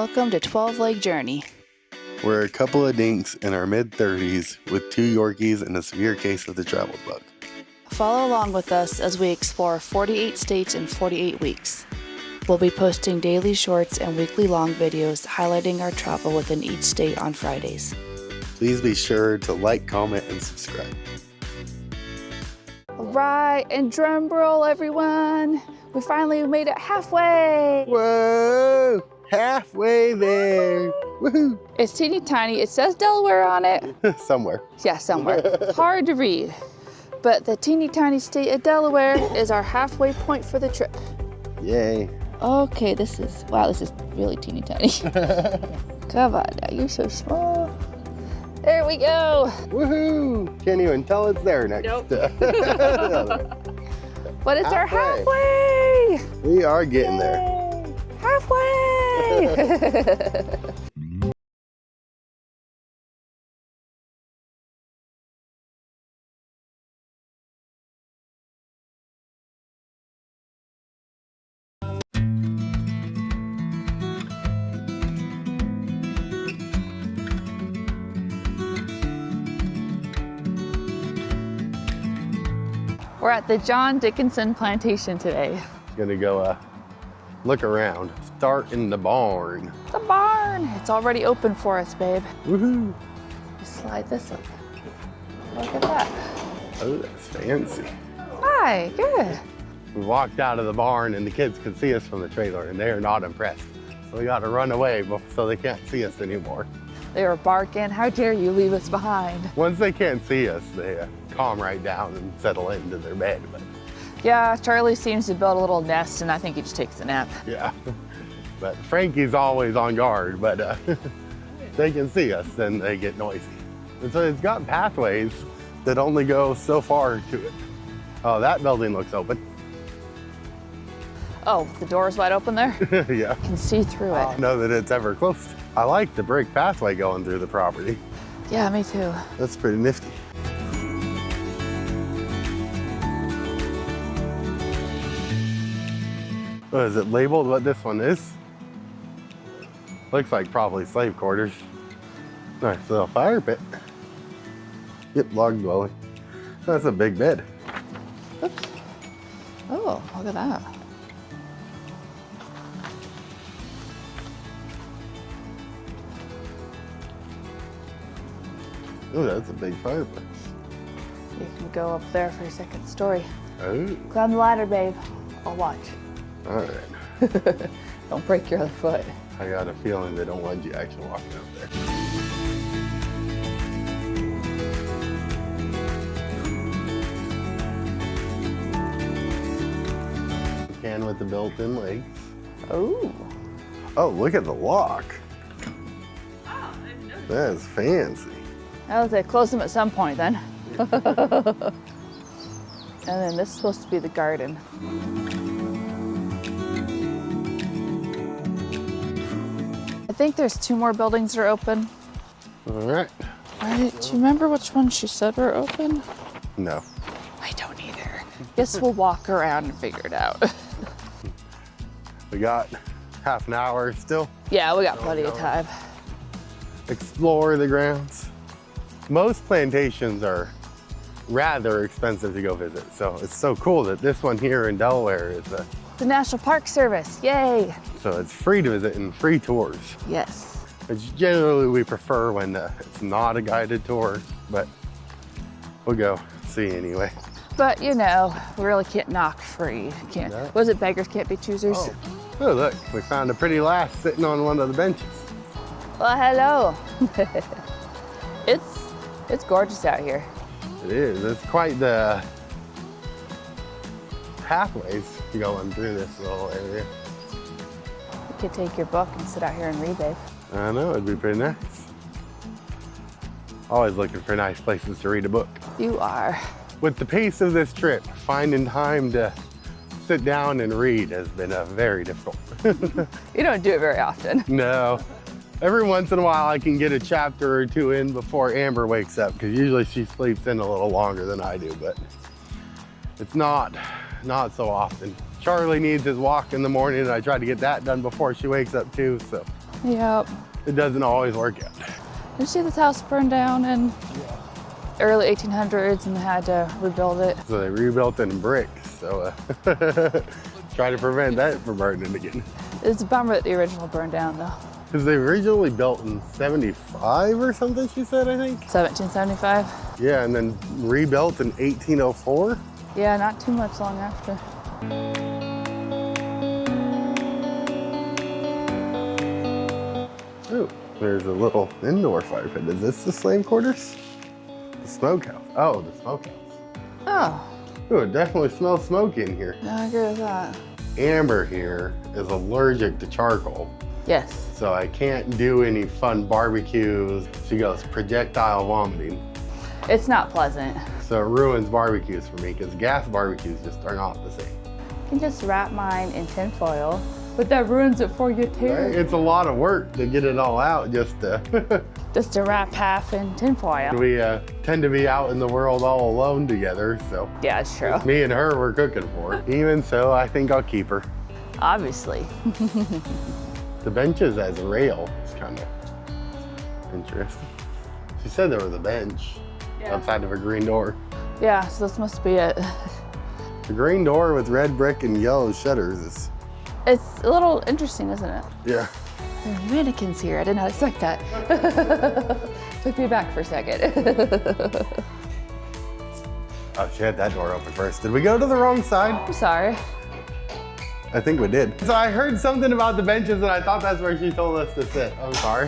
Welcome to 12 Leg Journey. We're a couple of dinks in our mid-30s with 2 Yorkies and a severe case of the travel bug. Follow along with us as we explore 48 states in 48 weeks. We'll be posting daily shorts and weekly long videos highlighting our travel within each state on Fridays. Please be sure to like, comment, and subscribe. All right, and drum roll, everyone. We finally made it halfway. Whoa! Halfway there. Woohoo! It's teeny tiny. It says Delaware on it. Somewhere. Yeah, somewhere. Hard to read. But the teeny tiny state of Delaware is our halfway point for the trip. Yay. Okay, this is really teeny tiny. Come on now, you're so small. There we go. Woohoo! Can't even tell it's there next. Nope. But it's our halfway. We are getting there. Halfway. We're at the John Dickinson Plantation today. Gonna go look around. Start in the barn. The barn. It's already open for us, babe. Woohoo! Just slide this open. Look at that. Oh, that's fancy. Hi, good. We walked out of the barn and the kids could see us from the trailer and they are not impressed. So we got to run away so they can't see us anymore. They were barking, how dare you leave us behind? Once they can't see us, they calm right down and settle into their bed. But Yeah, Charlie seems to build a little nest and I think he just takes a nap. yeah, but Frankie's always on guard, but they can see us, then they get noisy. And so it's got pathways that only go so far to it. Oh, that building looks open. Oh, the door's wide open there? Yeah. You can see through I don't it. know that it's ever closed. I like the brick pathway going through the property. Yeah, me too. That's pretty nifty. Oh, is it labeled what this one is? Looks like probably slave quarters. Nice little fire pit. Yep, log dwelling. That's a big bed. Oops. Oh, look at that. Oh, that's a big fireplace. You can go up there for your second story. Oh, Climb the ladder, babe. I'll watch. all right. Don't break your other foot. I got a feeling they don't want you actually walking up there. Can with the built-in legs. Oh. Oh, look at the lock. That's fancy. I'll say close them at some point then. And then this is supposed to be the garden. I think there's 2 more buildings that are open. All right. Right, do you remember which ones she said were open? No. I don't either. Guess we'll walk around and figure it out. We got half an hour still. Yeah, we got plenty of time. Explore the grounds. Most plantations are rather expensive to go visit, so it's so cool that this one here in Delaware is The National Park Service, yay! so it's free to visit and free tours. Yes. Which generally we prefer when it's not a guided tour, but we'll go see anyway. But you know, we really can't knock free. Can't. No. Was it beggars can't be choosers? Oh, look, we found a pretty lass sitting on one of the benches. Well, hello. It's gorgeous out here. It is. It's quite the pathways going through this little area. You could take your book and sit out here and read, babe. I know, it'd be pretty nice. Always looking for nice places to read a book. You are. With the pace of this trip, finding time to sit down and read has been very difficult. You don't do it very often. No. Every once in a while I can get a chapter or 2 in before Amber wakes up, because usually she sleeps in a little longer than I do, but it's not so often. Charlie needs his walk in the morning and I try to get that done before she wakes up too, so Yep. It doesn't always work out. Did you see this house burned down in early 1800s and they had to rebuild it? So they rebuilt it in bricks. So try to prevent that from burning again. It's a bummer that the original burned down though. Because they originally built in 75 or something, she said, I think. 1775? Yeah, and then rebuilt in 1804. Yeah, not too much long after. Ooh, there's a little indoor fire pit. Is this the slave quarters? The smokehouse. Oh, the smokehouse. Oh. Ooh, it definitely smells smoky in here. No, I agree with that. Amber here is allergic to charcoal. Yes. So I can't do any fun barbecues. She goes projectile vomiting. It's not pleasant. So it ruins barbecues for me because gas barbecues just are not the same. You can just wrap mine in tin foil, but that ruins it for you too. Right? It's a lot of work to get it all out just to... Just to wrap half in tin foil. We tend to be out in the world all alone together, so... Yeah, it's true. Me and her we're cooking for. Even so, I think I'll keep her. Obviously. The benches as a rail is kind of interesting. She said there was a bench outside of a green door. Yeah, so this must be it. The green door with red brick and yellow shutters is... It's a little interesting, isn't it? Yeah. There's mannequins here. I did not expect that. Took me back for a second. Oh, she had that door open first. Did we go to the wrong side? I'm sorry. I think we did. So I heard something about the benches and I thought that's where she told us to sit. I'm sorry.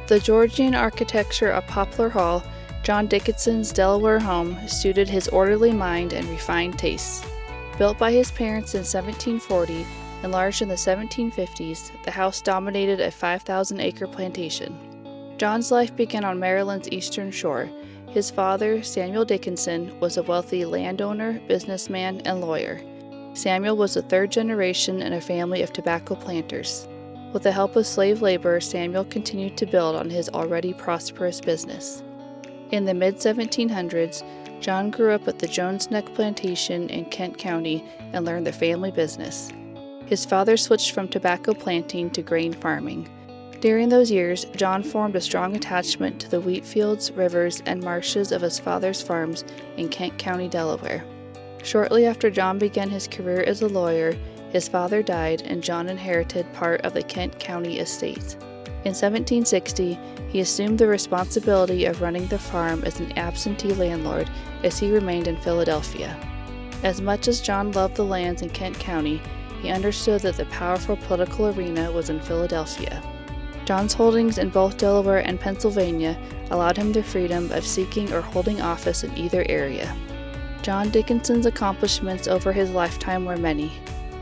The Georgian architecture of Poplar Hall, John Dickinson's Delaware home, suited his orderly mind and refined tastes. Built by his parents in 1740, enlarged in the 1750s, the house dominated a 5,000-acre plantation. John's life began on Maryland's eastern shore. His father, Samuel Dickinson, was a wealthy landowner, businessman, and lawyer. Samuel was the third generation in a family of tobacco planters. With the help of slave labor, Samuel continued to build on his already prosperous business. In the mid-1700s, John grew up at the Jones Neck Plantation in Kent County and learned the family business. His father switched from tobacco planting to grain farming. During those years, John formed a strong attachment to the wheat fields, rivers, and marshes of his father's farms in Kent County, Delaware. Shortly after John began his career as a lawyer, his father died and John inherited part of the Kent County estate. In 1760, he assumed the responsibility of running the farm as an absentee landlord as he remained in Philadelphia. As much as John loved the lands in Kent County, he understood that the powerful political arena was in Philadelphia. John's holdings in both Delaware and Pennsylvania allowed him the freedom of seeking or holding office in either area. John Dickinson's accomplishments over his lifetime were many.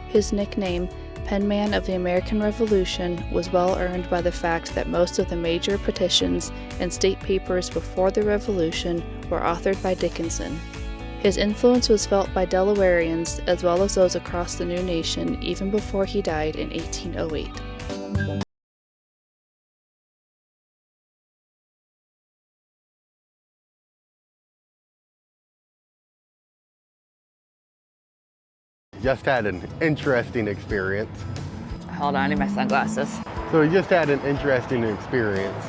His nickname, Penman of the American Revolution, was well earned by the fact that most of the major petitions and state papers before the Revolution were authored by Dickinson. His influence was felt by Delawareans as well as those across the new nation even before he died in 1808. Just had an interesting experience. Hold on, I need my sunglasses. So we just had an interesting experience.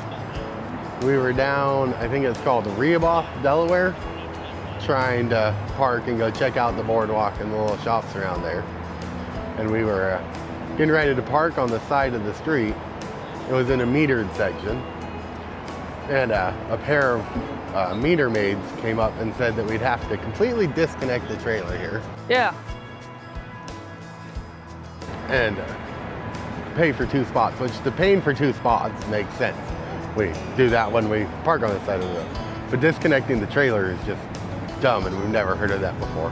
We were down, I think it's called Ryves, Delaware, trying to park and go check out the boardwalk and the little shops around there. And we were getting ready to park on the side of the street. It was in a metered section. And a pair of meter maids came up and said that we'd have to completely disconnect the trailer here. Yeah. And pay for 2 spots, which the paying for 2 spots makes sense. We do that when we park on the side of the road. But disconnecting the trailer is just dumb, and we've never heard of that before.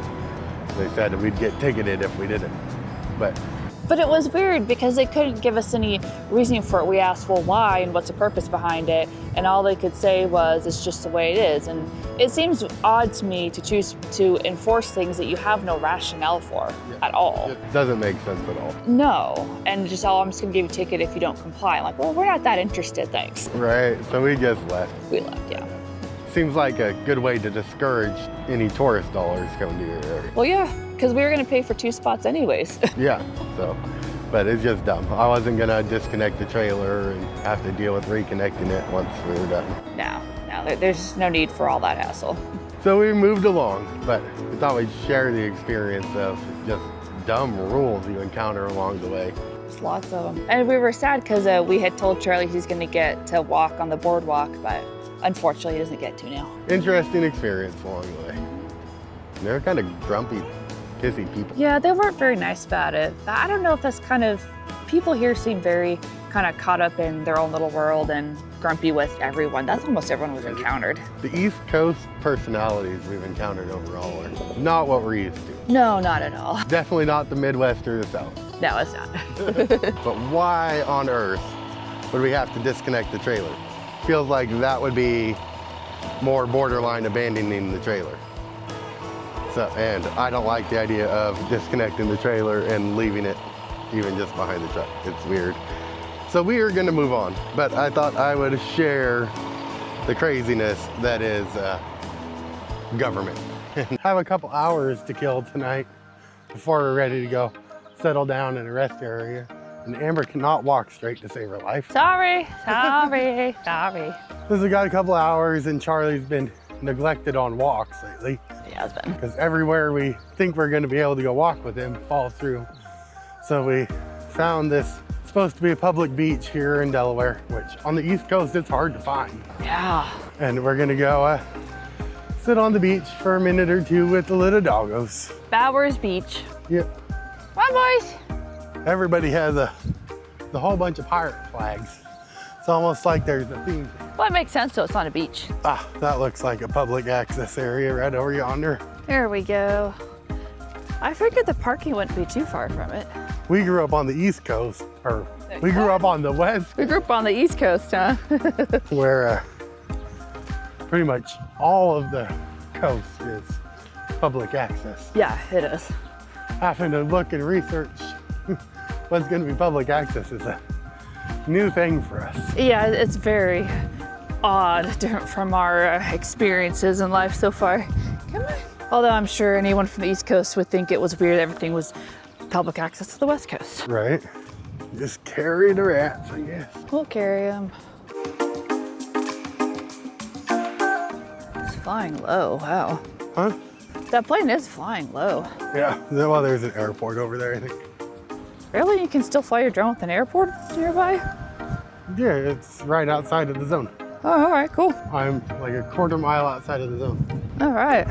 They said we'd get ticketed if we didn't. But it was weird because they couldn't give us any reasoning for it. We asked, well, why and what's the purpose behind it? And all they could say was, it's just the way it is. And it seems odd to me to choose to enforce things that you have no rationale for at all. It doesn't make sense at all. No, and just, I'm just gonna give you a ticket if you don't comply. I'm like, well, we're not that interested, thanks. Right, so we just left. We left, yeah. Seems like a good way to discourage any tourist dollars coming to your area. Well, yeah, because we were gonna pay for 2 spots anyways. Yeah, so but it's just dumb. I wasn't gonna disconnect the trailer and have to deal with reconnecting it once we were done. No, there's no need for all that hassle. So we moved along, but we thought we'd share the experience of just dumb rules you encounter along the way. There's lots of them. And we were sad because we had told Charlie he's gonna get to walk on the boardwalk, but unfortunately he doesn't get to now. Interesting experience along the way. They're kind of grumpy, pissy people. Yeah, they weren't very nice about it. I don't know if that's kind of, people here seem very kind of caught up in their own little world and grumpy with everyone. That's almost everyone we've encountered. The East Coast personalities we've encountered overall are not what we're used to. No, not at all. Definitely not the Midwest or the South. No, it's not. But why on earth would we have to disconnect the trailer? Feels like that would be more borderline abandoning the trailer. So, and I don't like the idea of disconnecting the trailer and leaving it even just behind the truck. It's weird. So we are gonna move on, but I thought I would share the craziness that is government. Have a couple hours to kill tonight before we're ready to go settle down in a rest area. And Amber cannot walk straight to save her life. Sorry. Because we got a couple hours and Charlie's been neglected on walks lately. Yeah, it's been. Because everywhere we think we're gonna be able to go walk with him falls through. So we found this, supposed to be a public beach here in Delaware, which on the East Coast, it's hard to find. Yeah. And we're gonna go sit on the beach for a minute or two with the little doggos. Bowers Beach. Yep. Come on, boys. Everybody has the whole bunch of pirate flags. It's almost like there's a theme. Well, it makes sense though, it's on a beach. Ah, that looks like a public access area right over yonder. There we go. I figured the parking wouldn't be too far from it. We grew up on the East Coast, or we grew up on the West. We grew up on the East Coast, huh? Where pretty much all of the coast is public access. Yeah, it is. Having to look and research what's going to be public access is a new thing for us. Yeah, it's very odd, different from our experiences in life so far. Come on. Although I'm sure anyone from the East Coast would think it was weird everything was public access to the West Coast. Right. Just carry the rats, I guess. We'll carry them. It's flying low, wow. Huh? That plane is flying low. Yeah, well, there's an airport over there, I think. Really? You can still fly your drone with an airport nearby? Yeah, it's right outside of the zone. Oh, all right, cool. I'm like a quarter mile outside of the zone. All right.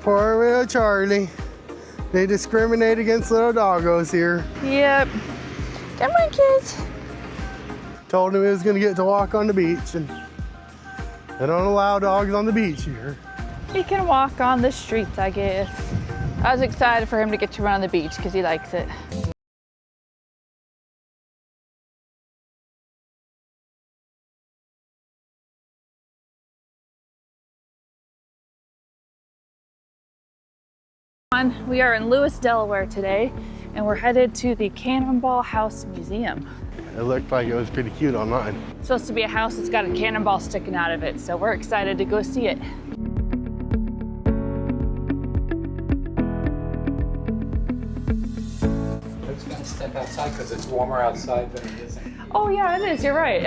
Poor little Charlie. They discriminate against little doggos here. Yep. Come on, kids. Told him he was gonna get to walk on the beach, and they don't allow dogs on the beach here. He can walk on the streets, I guess. I was excited for him to get to run on the beach because he likes it. We are in Lewes, Delaware today, and we're headed to the Cannonball House Museum. It looked like it was pretty cute online. It's supposed to be a house that's got a cannonball sticking out of it, so we're excited to go see it. I'm just gonna step outside because it's warmer outside than it is in. Oh yeah, it is, you're right.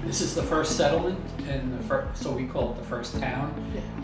This is the first settlement in the first, so we call it the first town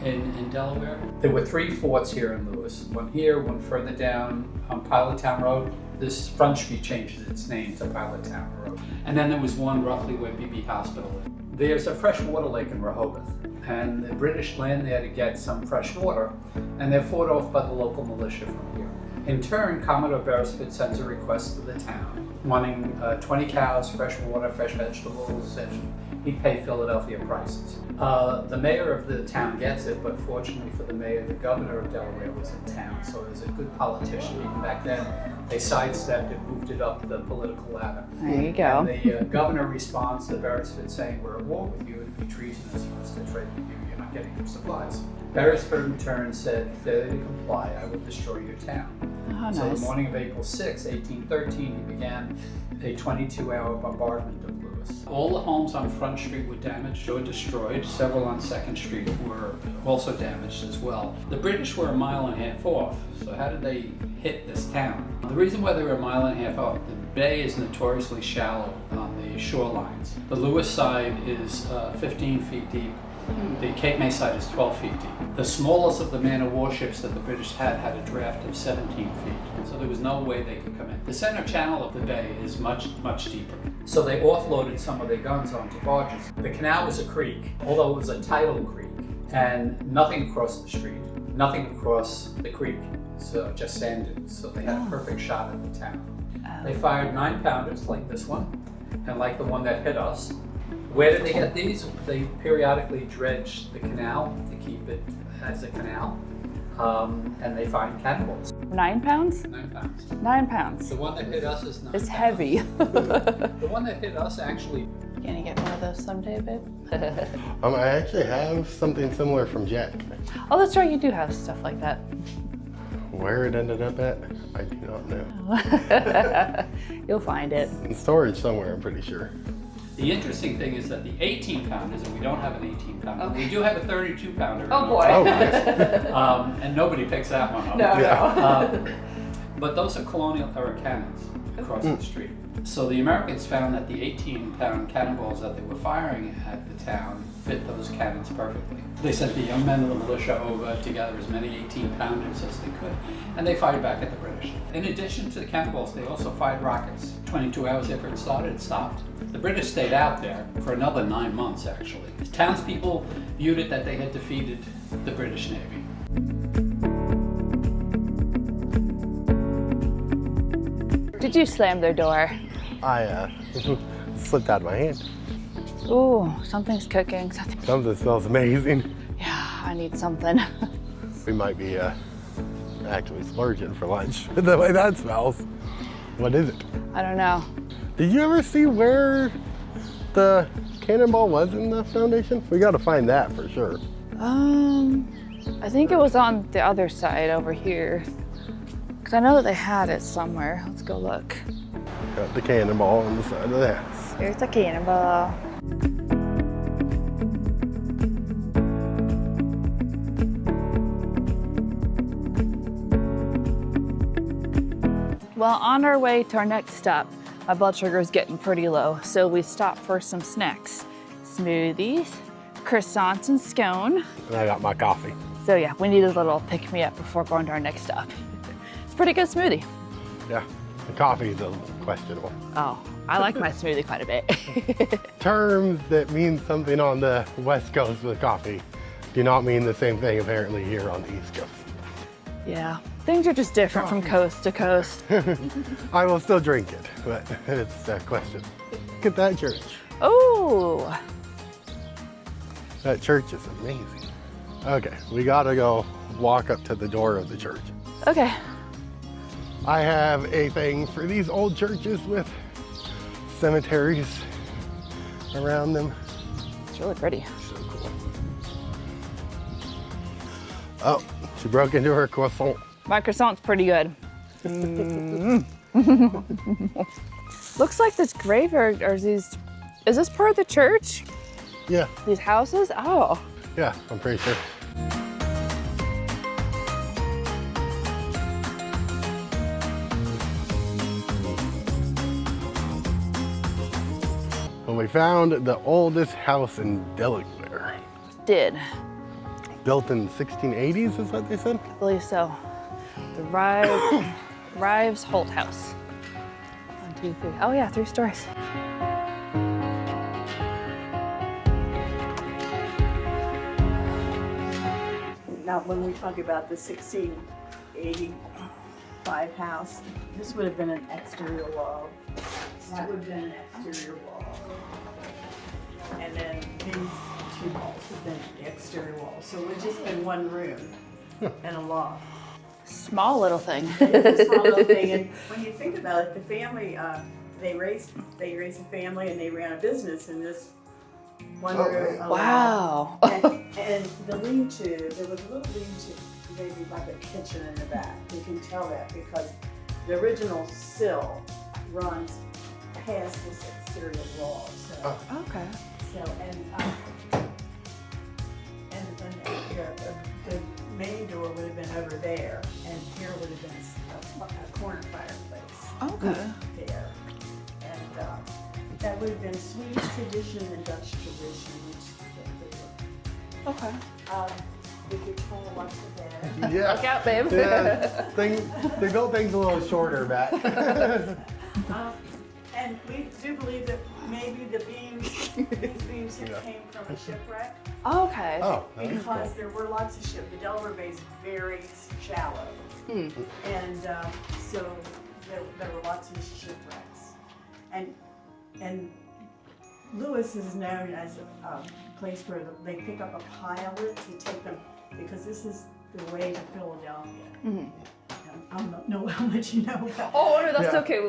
in Delaware. There were 3 forts here in Lewes. One here, one further down on Pilot Town Road. This Front Street changes its name to Pilot Town Road. And then there was one roughly where BB Hospital is. There's a freshwater lake in Rehoboth, and the British land there to get some fresh water, and they're fought off by the local militia from here. In turn, Commodore Beresford sends a request to the town, wanting 20 cows, fresh water, fresh vegetables, and he'd pay Philadelphia prices. The mayor of the town gets it, but fortunately for the mayor, the governor of Delaware was in town, so as a good politician, even back then, they sidestepped and moved it up the political ladder. There you go. And the governor responds to Beresford saying, "We're at war with you, it'd be treasonous for us to trade with you, you're not getting your supplies." Beresford in turn said, "Failure to comply, I will destroy your town." Oh, So nice. the morning of April 6, 1813, he began a 22-hour bombardment of Lewes. All the homes on Front Street were damaged or destroyed. Several on Second Street were also damaged as well. The British were a mile and a half off, so how did they hit this town? The reason why they were a mile and a half off, the bay is notoriously shallow on the shorelines. The Lewes side is 15 feet deep. The Cape May side is 12 feet deep. The smallest of the man-of-war warships that the British had a draft of 17 feet, so there was no way they could come in. The center channel of the bay is much, much deeper. So they offloaded some of their guns onto barges. The canal was a creek, although it was a tidal creek, and nothing across the street, nothing across the creek, so just sand dunes. So they had a perfect shot at the town. They fired 9-pounders like this one, and like the one that hit us. Where did they get these? They periodically dredged the canal to keep it as a canal, and they find cannonballs. 9 pounds? 9 pounds. 9 pounds. The one that hit us is 9 It's pounds. heavy. The one that hit us actually. Can you get one of those someday, babe? I actually have something similar from Jack. Oh, that's right. You do have stuff like that. Where it ended up at, I do not know. You'll find it. In storage somewhere, I'm pretty sure. The interesting thing is that the 18-pounders, and we don't have an 18-pounder. We do have a 32-pounder. Oh boy. Oh, nice. And nobody picks that one up. No. But those are colonial era cannons across the street. So the Americans found that the 18-pound cannonballs that they were firing at the town fit those cannons perfectly. They sent the young men of the militia over to gather as many 18-pounders as they could, and they fired back at the British. In addition to the cannonballs, they also fired rockets. 22 hours after it started, it stopped. The British stayed out there for another 9 months, actually. The townspeople viewed it that they had defeated the British Navy. Did you slam their door? I slipped out of my hand. Ooh, something's cooking. Something smells amazing. Yeah, I need something. We might be actually splurging for lunch the way that smells. What is it? I don't know. Did you ever see where the cannonball was in the foundation? We got to find that for sure. I think it was on the other side over here. Because I know that they had it somewhere. Let's go look. Got the cannonball on the side of the house. Here's the cannonball. Well, on our way to our next stop, my blood sugar is getting pretty low, so we stopped for some snacks. Smoothies, croissants and scone. And I got my coffee. So yeah, we need a little pick-me-up before going to our next stop. It's a pretty good smoothie. Yeah, the coffee is a little questionable. Oh, I like my smoothie quite a bit. Terms that mean something on the West Coast with coffee do not mean the same thing apparently here on the East Coast. Yeah, things are just different from coast to coast. I will still drink it, but it's a question. Look at that church. Oh, That church is amazing. Okay, we gotta go walk up to the door of the church. okay. I have a thing for these old churches with cemeteries around them. It's really pretty. So cool. Oh, she broke into her croissant. My croissant's pretty good. Looks like this graveyard, or is this part of the church? Yeah, These houses? Oh. yeah, I'm pretty sure. Well, we found the oldest house in Delaware. Did. Built in the 1680s, is what they said? I believe so. The Ryves Holt House. 1, 2, 3. Oh yeah, 3 stories. Now, when we talk about the 1685 house, this would have been an exterior wall. That would have been an exterior wall. And then these two walls have been the exterior walls. So it's just been one room and a loft. Small little thing. It's a small little thing. And when you think about it, the family, they raised a family and they ran a business in this one room. Wow. And the lean-to, there was a little lean-to, maybe like a kitchen in the back. You can tell that because the original sill runs past this exterior wall. So, Okay. The main door would have been over there, and here would have been a corner fireplace. Okay. There, and that would have been Swedish tradition and Dutch tradition, which Okay. we could turn the lights to there. Yeah. Look out, babe. Yeah. They built things a little shorter back. And we do believe that maybe these beams here came from a shipwreck. Okay. Oh, that is Because cool. there were lots of ships. The Delaware Bay is very shallow. And so there were lots of shipwrecks. And Lewes is known as a place where they pick up a pilot to take them, because this is the way to Philadelphia. I don't know how much you know about. Oh, no, that's Yeah. okay.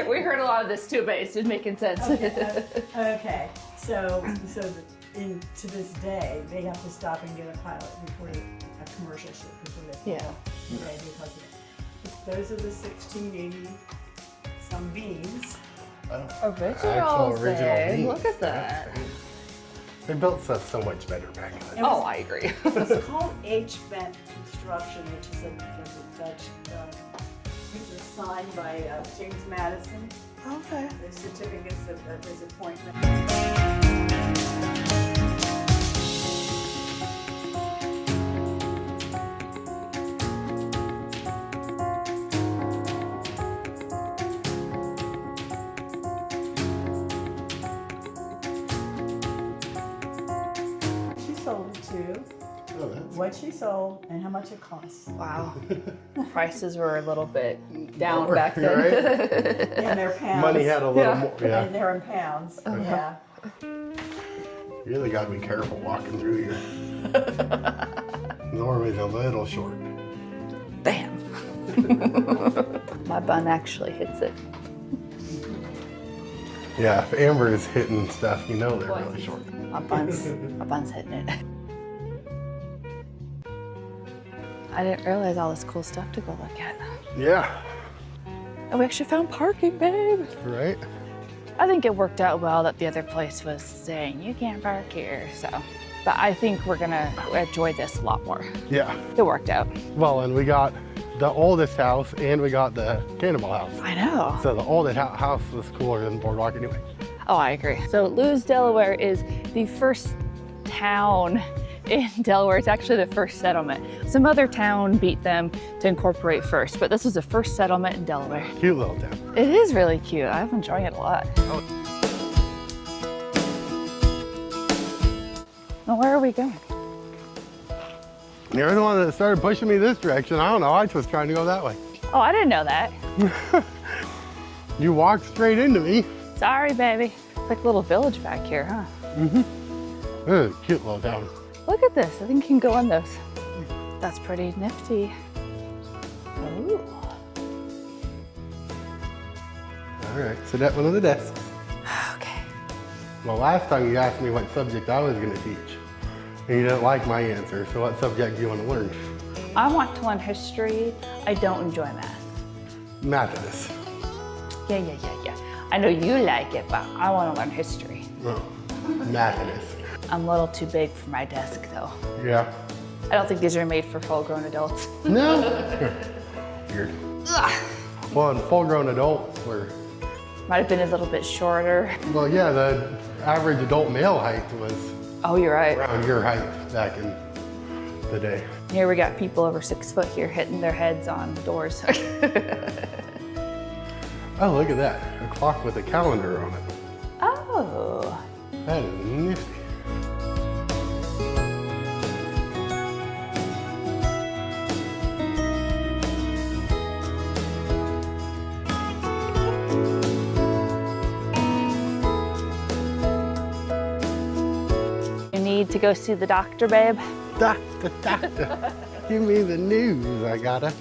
We heard a lot of this too, but it's just making sense. Okay. So to this day, they have to stop and get a pilot before a commercial ship before they Yeah. go. Okay, because of it. Those are the 1680 some beams. Originals, babe. beams. Look at that. They built stuff so much better back then. Oh, I agree. It's called H-bent construction, which is a Dutch. It was signed by James Madison. Okay. There's certificates of his appointment. She sold it to Oh, that's what she sold and how much it costs. Wow. Prices were a little bit down back then. Right? And they're pounds. Money had a little Yeah. more. And Yeah. they're in pounds. Yeah. You really got to be careful walking through here. Norway's a little short. Bam. My bun actually hits it. Yeah, if Amber is hitting stuff, you know they're really short. My bun's hitting it. I didn't realize all this cool stuff to go look at. Yeah, And we actually found parking, babe. right? I think it worked out well that the other place was saying, you can't park here, so. But I think we're gonna enjoy this a lot more. Yeah. It worked out. Well, and we got the oldest house and we got the Cannonball House. I know. So the oldest house was cooler than Boardwalk anyway. Oh, I agree. So Lewes, Delaware is the first town in Delaware. It's actually the first settlement. Some other town beat them to incorporate first, but this was the first settlement in Delaware. Cute little town. It is really cute. I'm enjoying it a lot. Now, where are we going? You're the one that started pushing me this direction. I don't know, I was trying to go that way. Oh, I didn't know that. You walked straight into me. Sorry, baby. It's like a little village back here, huh? This is a cute little town. Look at this. I think you can go in those. That's pretty nifty. Ooh. All right, sit at one of the desks. Okay. Well, last time you asked me what subject I was gonna teach, and you didn't like my answer, so what subject do you want to learn? I want to learn history. I don't enjoy math. Methodist. Yeah. I know you like it, but I want to learn history. Oh, Methodist. I'm a little too big for my desk, though. Yeah. I don't think these are made for full-grown adults. No? Weird. Well, and full-grown adults were, Might have been a little bit shorter. well, yeah, the average adult male height was Oh, you're right. around your height back in the day. Here we got people over 6 foot here hitting their heads on doors. Oh, look at that. A clock with a calendar on it. Oh. That is nifty. to go see the doctor, babe? Doctor, doctor, give me the news. I got a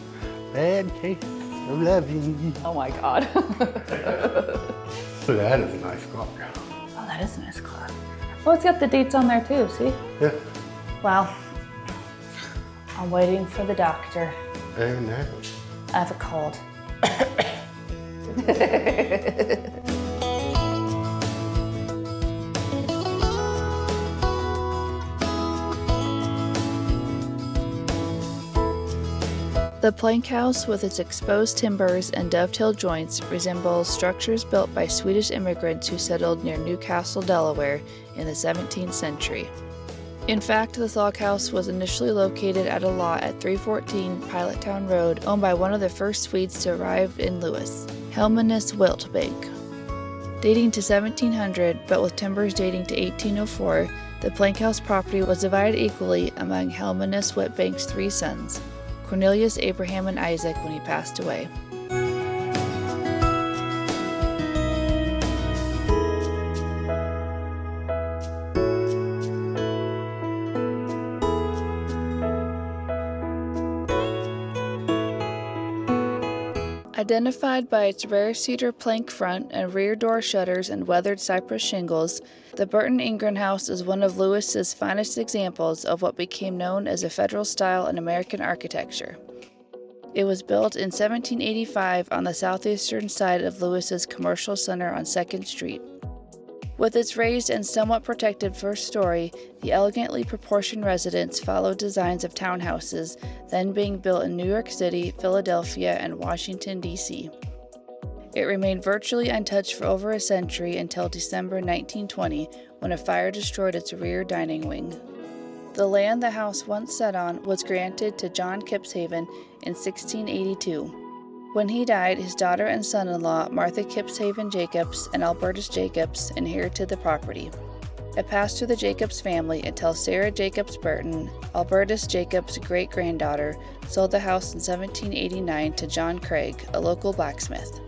bad case of loving. Oh my God. So that is a nice clock. Oh, that is a nice clock. Well, it's got the dates on there too, see? Yeah. Well, I'm waiting for the doctor. Oh no. I have a cold. The plank house, with its exposed timbers and dovetailed joints, resembles structures built by Swedish immigrants who settled near Newcastle, Delaware in the 17th century. In fact, this log house was initially located at a lot at 314 Pilottown Road, owned by one of the first Swedes to arrive in Lewes, Helmenus Wiltbank. Dating to 1700, but with timbers dating to 1804, the plank house property was divided equally among Helmenus Wiltbank's three sons, Cornelius, Abraham, and Isaac, when he passed away. Identified by its rare cedar plank front and rear door shutters and weathered cypress shingles, the Burton Ingram House is one of Lewes's finest examples of what became known as a Federal style in American architecture. It was built in 1785 on the southeastern side of Lewes's commercial center on 2nd Street. With its raised and somewhat protected first story, the elegantly proportioned residence followed designs of townhouses then being built in New York City, Philadelphia, and Washington, D.C. It remained virtually untouched for over a century until December 1920, when a fire destroyed its rear dining wing. The land the house once sat on was granted to John Kipshaven in 1682. When he died, his daughter and son-in-law, Martha Kipshaven Jacobs and Albertus Jacobs, inherited the property. It passed through the Jacobs family until Sarah Jacobs Burton, Albertus Jacobs' great-granddaughter, sold the house in 1789 to John Craig, a local blacksmith.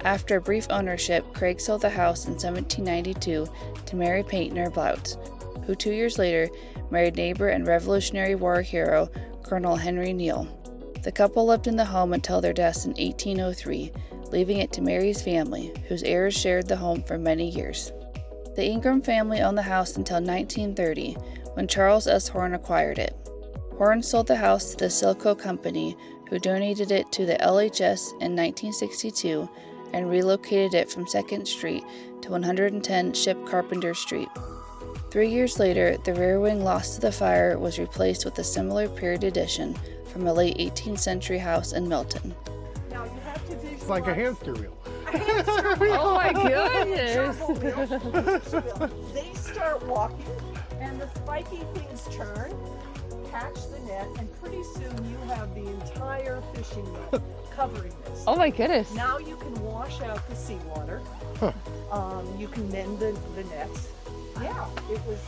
After a brief ownership, Craig sold the house in 1792 to Mary Painter Blount, who 2 years later married neighbor and Revolutionary War hero Colonel Henry Neal. The couple lived in the home until their deaths in 1803, leaving it to Mary's family, whose heirs shared the home for many years. The Ingram family owned the house until 1930, when Charles S. Horn acquired it. Horn sold the house to the Silco Company, who donated it to the LHS in 1962 and relocated it from 2nd Street to 110 Ship Carpenter Street. 3 years later, the rear wing lost to the fire was replaced with a similar period addition from a late 18th century house in Milton. Now you have to do It's like a hamster wheel. a hamster wheel. Oh my goodness! Gerbil wheel. They start walking, and the spiky things turn, catch the net, and pretty soon you have the entire fishing net covering this. Oh my goodness! Now you can wash out the seawater. Huh. You can mend the nets. Yeah, it was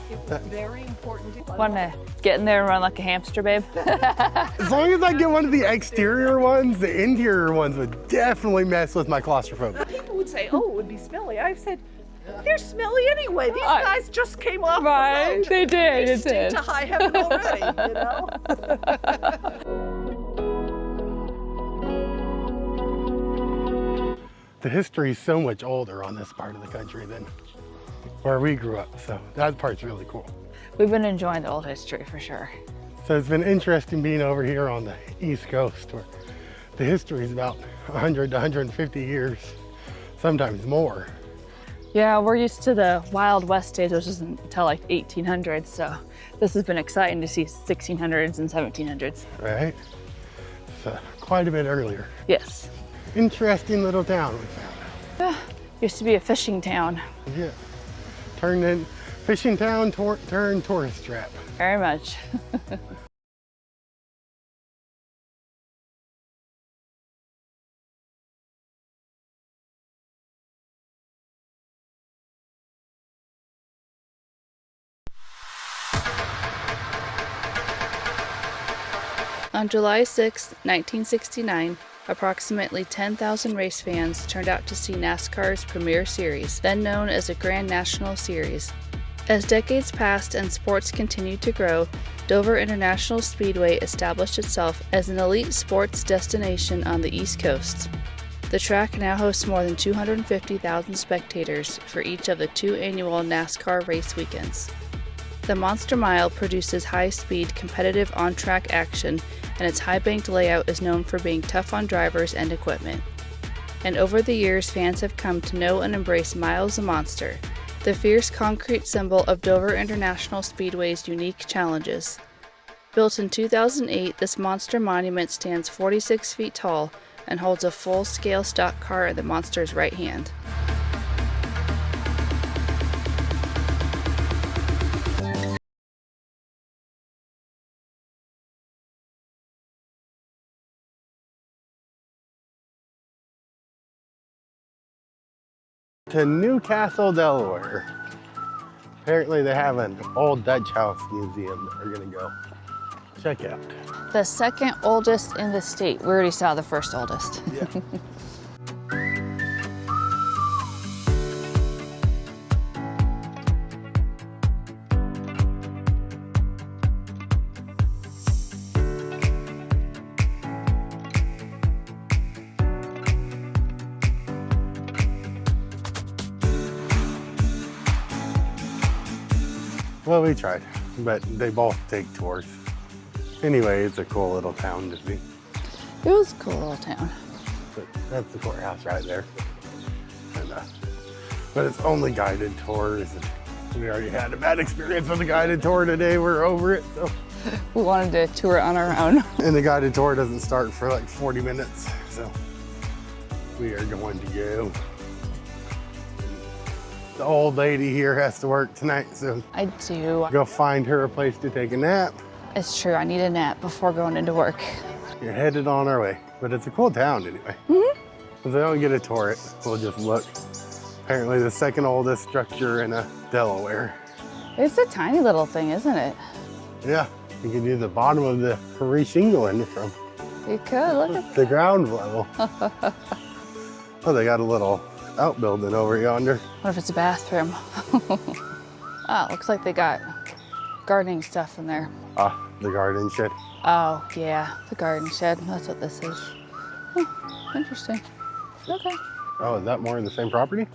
very important. Want to get in there and run like a hamster, babe? As long as I get one of the exterior ones, the interior ones would definitely mess with my claustrophobia. People would say, "Oh, it would be smelly." I've said, "They're smelly anyway. These guys just came off Right, the road. they did, They it stink did. to high heaven already, you know." The history is so much older on this part of the country than where we grew up, so that part's really cool. We've been enjoying the old history for sure. So it's been interesting being over here on the East Coast where the history is about 100 to 150 years, sometimes more. Yeah, we're used to the Wild West days, which isn't until like 1800s, so this has been exciting to see 1600s and 1700s. Right? So quite a bit earlier. Yes. Interesting little town we found. Used to be a fishing town. Yeah. Turned in fishing town, turned tourist trap. Very much. On July 6, 1969, approximately 10,000 race fans turned out to see NASCAR's premier series, then known as the Grand National Series. As decades passed and sports continued to grow, Dover International Speedway established itself as an elite sports destination on the East Coast. The track now hosts more than 250,000 spectators for each of the 2 annual NASCAR race weekends. The Monster Mile produces high-speed, competitive on-track action, and its high-banked layout is known for being tough on drivers and equipment. And over the years, fans have come to know and embrace Miles the Monster, the fierce concrete symbol of Dover International Speedway's unique challenges. Built in 2008, this monster monument stands 46 feet tall and holds a full-scale stock car at the monster's right hand. To Newcastle, Delaware. Apparently they have an old Dutch house museum that we're gonna go check out. The second oldest in the state. We already saw the first oldest. Yeah. Well, we tried, but they both take tours. Anyway, it's a cool little town to see. It was a cool little town. But that's the courthouse right there. And, but it's only guided tours. And we already had a bad experience with the guided tour today. We're over it. So. We wanted to tour it on our own. And the guided tour doesn't start for like 40 minutes. So we are going to go. The old lady here has to work tonight, so I do. go find her a place to take a nap. It's true, I need a nap before going into work. You're headed on our way, but it's a cool town anyway. If they don't get a tour it, we'll just look. Apparently the second oldest structure in Delaware. It's a tiny little thing, isn't it? Yeah, you can do the bottom of the re-shingling from You could, look at the ground level. Oh, they got a little outbuilding over yonder. What if it's a bathroom? Oh, it looks like they got gardening stuff in there. Ah, the garden shed. Oh, yeah, the garden shed. That's what this is. Oh, interesting. Okay. Oh, is that more in the same property?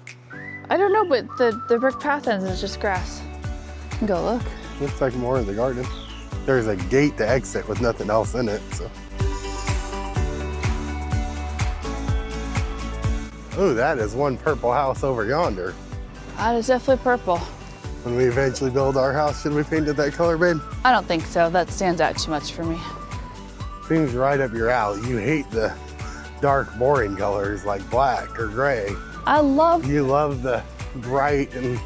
I don't know, but the brick path ends is just grass. You can go look. Looks like more in the garden. There's a gate to exit with nothing else in it, so. Oh, that is one purple house over yonder. That is definitely purple. When we eventually build our house, should we paint it that color, babe? I don't think so. That stands out too much for me. Seems right up your alley. You hate the dark, boring colors like black or gray. You love the bright and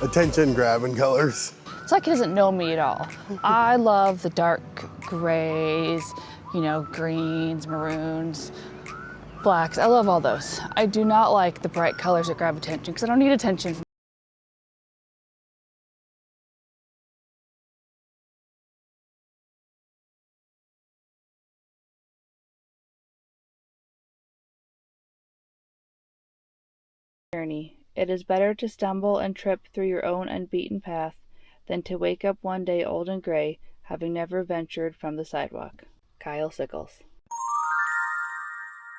attention-grabbing colors. It's like he doesn't know me at all. I love the dark grays, you know, greens, maroons, blacks. I love all those. I do not like the bright colors that grab attention because I don't need attention. Journey. It is better to stumble and trip through your own unbeaten path than to wake up one day old and gray, having never ventured from the sidewalk. Kyle Sickles.